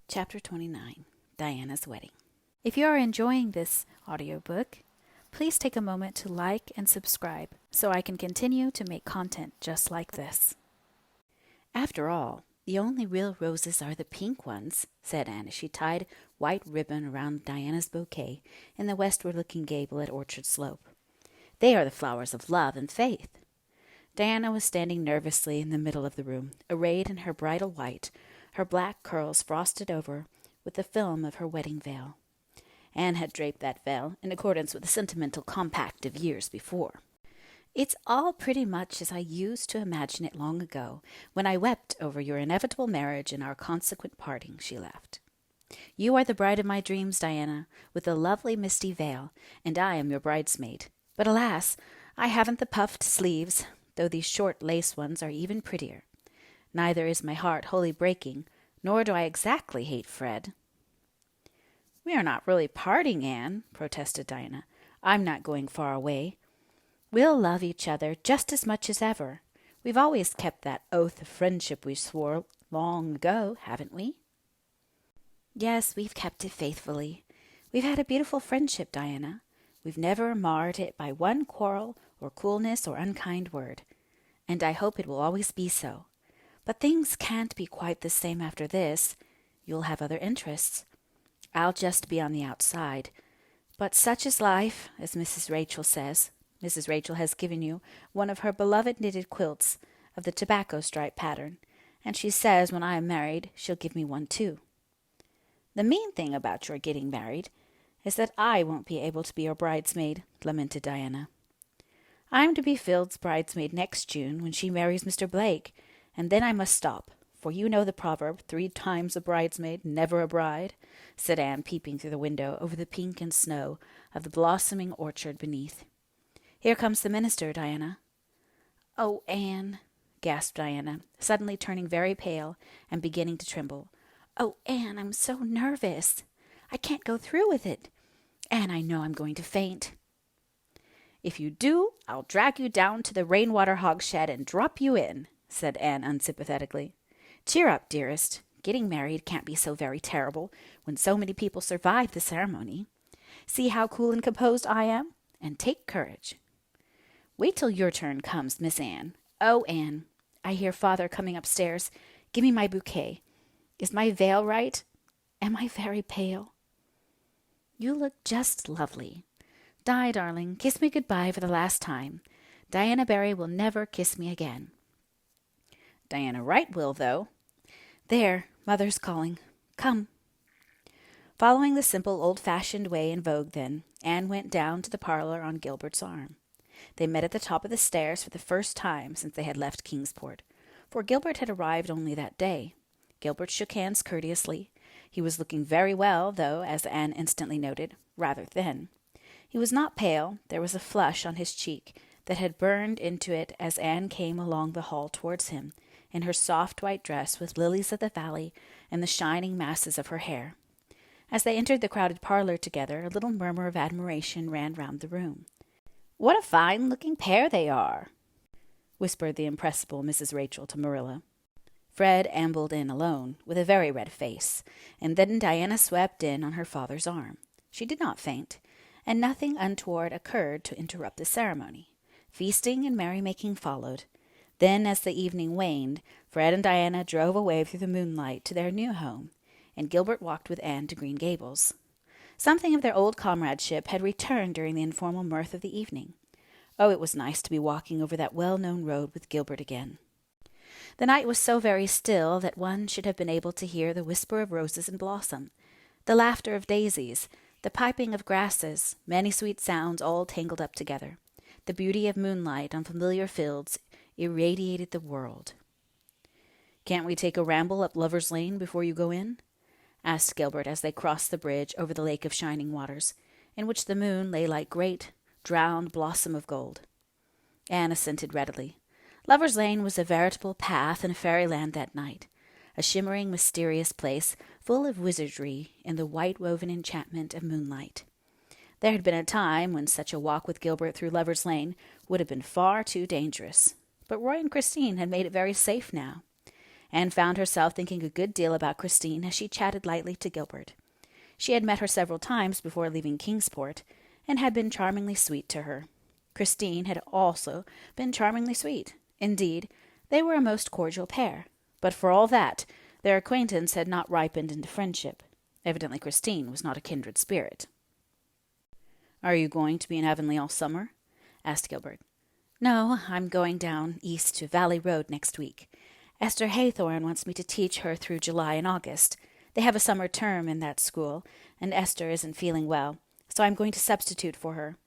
Chapter 29, Diana's Wedding. If you are enjoying this audiobook, please take a moment to like and subscribe so I can continue to make content just like this. After all, the only real roses are the pink ones, said Anne as she tied white ribbon around Diana's bouquet in the westward-looking gable at Orchard Slope. They are the flowers of love and faith. Diana was standing nervously in the middle of the room, arrayed in her bridal white, her black curls frosted over with the film of her wedding veil. Anne had draped that veil in accordance with the sentimental compact of years before. "It's all pretty much as I used to imagine it long ago, when I wept over your inevitable marriage and our consequent parting," she laughed. "You are the bride of my dreams, Diana, with the lovely misty veil, and I am your bridesmaid. But alas, I haven't the puffed sleeves, though these short lace ones are even prettier. Neither is my heart wholly breaking, nor do I exactly hate Fred." "We are not really parting, Anne," protested Diana. "I'm not going far away. We'll love each other just as much as ever. We've always kept that oath of friendship we swore long ago, haven't we?" "Yes, we've kept it faithfully. We've had a beautiful friendship, Diana. We've never marred it by one quarrel or coolness or unkind word. And I hope it will always be so. But things can't be quite the same after this. You'll have other interests. I'll just be on the outside. But such is life, as Mrs. Rachel says. Mrs. Rachel has given you one of her beloved knitted quilts of the tobacco stripe pattern, and she says when I am married she'll give me one too. The mean thing about your getting married is that I won't be able to be your bridesmaid," lamented Diana. "I'm to be Phil's bridesmaid next June when she marries Mr. Blake, and then I must stop, for you know the proverb, 3 times a bridesmaid, never a bride," said Anne, peeping through the window over the pink and snow of the blossoming orchard beneath. "Here comes the minister, Diana." "Oh, Anne," gasped Diana, suddenly turning very pale and beginning to tremble. "Oh, Anne, I'm so nervous. I can't go through with it. And I know I'm going to faint." "If you do, I'll drag you down to the rainwater hogshed and drop you in," said Anne unsympathetically. "Cheer up, dearest. Getting married can't be so very terrible when so many people survive the ceremony. See how cool and composed I am, and take courage. Wait till your turn comes, Miss Anne. Oh, Anne, I hear Father coming upstairs. Give me my bouquet. Is my veil right? Am I very pale?" "You look just lovely. Di, darling, kiss me goodbye for the last time. Diana Barry will never kiss me again." "Diana Wright will, though." "There, Mother's calling. Come." Following the simple, old-fashioned way in vogue then, Anne went down to the parlor on Gilbert's arm. They met at the top of the stairs for the first time since they had left Kingsport, for Gilbert had arrived only that day. Gilbert shook hands courteously. He was looking very well, though, as Anne instantly noted, rather thin. He was not pale. There was a flush on his cheek that had burned into it as Anne came along the hall towards him, in her soft white dress with lilies of the valley and the shining masses of her hair. As they entered the crowded parlor together, a little murmur of admiration ran round the room. "What a fine-looking pair they are," whispered the impressible Mrs. Rachel to Marilla. Fred ambled in alone, with a very red face, and then Diana swept in on her father's arm. She did not faint, and nothing untoward occurred to interrupt the ceremony. Feasting and merrymaking followed. Then, as the evening waned, Fred and Diana drove away through the moonlight to their new home, and Gilbert walked with Anne to Green Gables. Something of their old comradeship had returned during the informal mirth of the evening. Oh, it was nice to be walking over that well-known road with Gilbert again. The night was so very still that one should have been able to hear the whisper of roses in blossom, the laughter of daisies, the piping of grasses, many sweet sounds all tangled up together. The beauty of moonlight on familiar fields irradiated the world. "Can't we take a ramble up Lover's Lane before you go in?" asked Gilbert as they crossed the bridge over the lake of shining waters, in which the moon lay like great, drowned blossom of gold. Anne assented readily. Lover's Lane was a veritable path in fairyland that night, a shimmering, mysterious place full of wizardry in the white-woven enchantment of moonlight. There had been a time when such a walk with Gilbert through Lover's Lane would have been far too dangerous, but Roy and Christine had made it very safe now. Anne found herself thinking a good deal about Christine as she chatted lightly to Gilbert. She had met her several times before leaving Kingsport, and had been charmingly sweet to her. Christine had also been charmingly sweet. Indeed, they were a most cordial pair. But for all that, their acquaintance had not ripened into friendship. Evidently Christine was not a kindred spirit. "Are you going to be in Avonlea all summer?" asked Gilbert. "No, I'm going down east to Valley Road next week. Esther Haythorne wants me to teach her through July and August. They have a summer term in that school, and Esther isn't feeling well, so I'm going to substitute for her.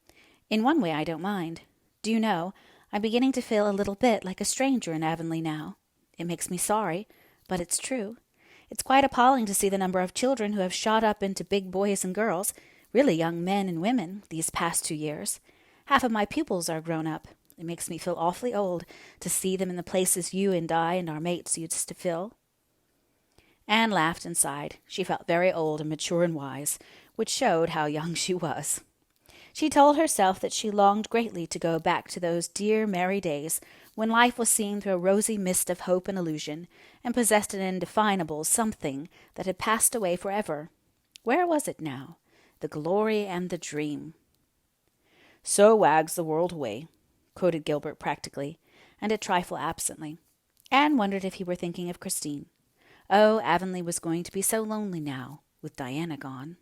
In one way I don't mind. Do you know, I'm beginning to feel a little bit like a stranger in Avonlea now. It makes me sorry, but it's true. It's quite appalling to see the number of children who have shot up into big boys and girls, really young men and women, these past 2 years. Half of my pupils are grown up. It makes me feel awfully old to see them in the places you and I and our mates used to fill." Anne laughed and sighed. She felt very old and mature and wise, which showed how young she was. She told herself that she longed greatly to go back to those dear merry days when life was seen through a rosy mist of hope and illusion, and possessed an indefinable something that had passed away forever. Where was it now? The glory and the dream. "So wags the world away," quoted Gilbert practically, and a trifle absently. Anne wondered if he were thinking of Christine. Oh, Avonlea was going to be so lonely now, with Diana gone.